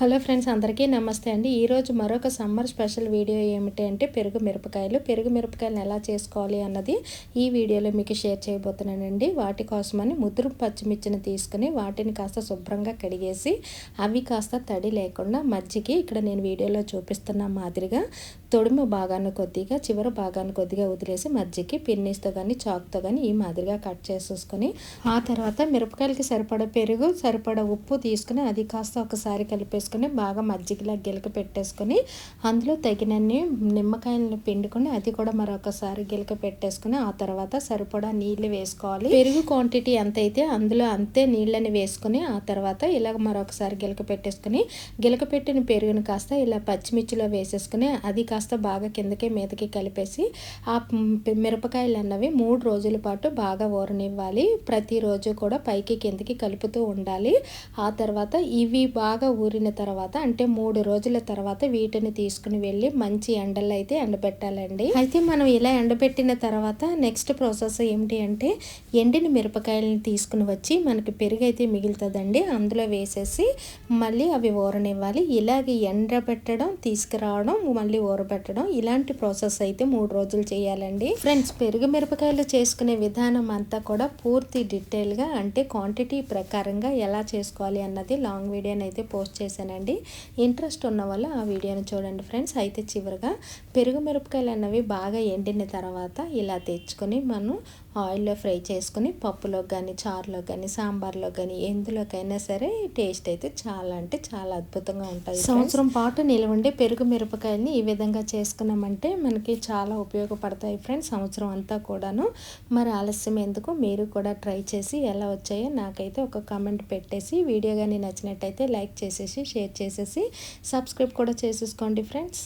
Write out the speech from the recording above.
Hello friends, అందరికీ నమస్తే అండి. ఈరోజు మరొక సమ్మర్ స్పెషల్ వీడియో ఏమిటి అంటే పెరుగు మిరపకాయలను ఎలా చేసుకోవాలి అన్నది ఈ వీడియోలో మీకు షేర్ చేయబోతున్నానండి. వాటి కోసమని ముదురు పచ్చిమిర్చిని తీసుకుని వాటిని కాస్త శుభ్రంగా కడిగేసి అవి కాస్త తడి లేకుండా మజ్జికి ఇక్కడ నేను వీడియోలో చూపిస్తున్న మాదిరిగా తొడుము భాగాన్ని కొద్దిగా చివరి భాగాన్ని కొద్దిగా వదిలేసి మజ్జికి పిన్నీస్తో కానీ చాక్తో కానీ ఈ మాదిరిగా కట్ చేసేసుకొని ఆ తర్వాత మిరపకాయలకి సరిపడా పెరుగు సరిపడా ఉప్పు తీసుకుని అది కాస్త ఒకసారి కలిపేసుకొని బాగా మజ్జిగలా గిలక పెట్టేసుకొని అందులో తగినన్ని నిమ్మకాయలను పిండుకొని అది కూడా మరొకసారి గిలక పెట్టేసుకొని ఆ తర్వాత సరిపడా నీళ్ళు వేసుకోవాలి. పెరుగు క్వాంటిటీ ఎంత అయితే అందులో అంతే నీళ్ళని వేసుకొని ఆ తర్వాత ఇలా మరొకసారి గిలక పెట్టేసుకొని గిలక పెట్టిన పెరుగును కాస్త ఇలా పచ్చిమిర్చిలో వేసేసుకుని అది కాస్త బాగా కిందకి మీదకి కలిపేసి ఆ మిరపకాయలు అన్నవి 3 రోజుల పాటు బాగా ఊరనివ్వాలి. ప్రతిరోజు కూడా పైకి కిందకి కలుపుతూ ఉండాలి. ఆ తర్వాత ఇవి బాగా ఊరిన తర్వాత అంటే 3 రోజుల తర్వాత వీటిని తీసుకుని వెళ్ళి మంచి ఎండల్లో అయితే ఎండబెట్టాలండి. అయితే మనం ఇలా ఎండబెట్టిన తర్వాత నెక్స్ట్ ప్రాసెస్ ఏమిటి అంటే ఎండిన మిరపకాయలను తీసుకుని వచ్చి మనకి పెరుగు అయితే మిగులుతుందండి, అందులో వేసేసి మళ్ళీ అవి ఊరనివ్వాలి. ఇలాగే ఎండబెట్టడం తీసుకురావడం మళ్ళీ ఊరబెట్టడం ఇలాంటి ప్రాసెస్ అయితే 3 రోజులు చేయాలండి. ఫ్రెండ్స్, పెరుగు మిరపకాయలు చేసుకునే విధానం అంతా కూడా పూర్తి డీటెయిల్గా అంటే క్వాంటిటీ ప్రకారంగా ఎలా చేసుకోవాలి అన్నది లాంగ్ వీడియోని అయితే పోస్ట్ చేశానండి. ఇంట్రెస్ట్ ఉన్న వాళ్ళు ఆ వీడియోని చూడండి ఫ్రెండ్స్. అయితే చివరిగా పెరుగు మిరపకాయలు అన్నవి బాగా ఎండిన తర్వాత ఇలా తెచ్చుకొని మనం ఆయిల్లో ఫ్రై చేసుకుని పప్పులో కానీ చారులో కానీ సాంబార్లో కానీ ఎందులోకైనా సరే టేస్ట్ అయితే చాలా అంటే చాలా అద్భుతంగా ఉంటుంది. సంవత్సరం పాటు నిల్వ ఉండే పెరుగు మిరపకాయలని ఈ విధంగా చేసుకున్నామంటే మనకి చాలా ఉపయోగపడతాయి ఫ్రెండ్స్, సంవత్సరం అంతా కూడాను. మరి ఆలస్యం ఎందుకు, మీరు కూడా ట్రై చేసి ఎలా వచ్చాయో నాకైతే ఒక కామెంట్ పెట్టేసి వీడియో కానీ నచ్చినట్టయితే లైక్ చేసేసి షేర్ చేసేసి సబ్స్క్రైబ్ కూడా చేసేసుకోండి ఫ్రెండ్స్.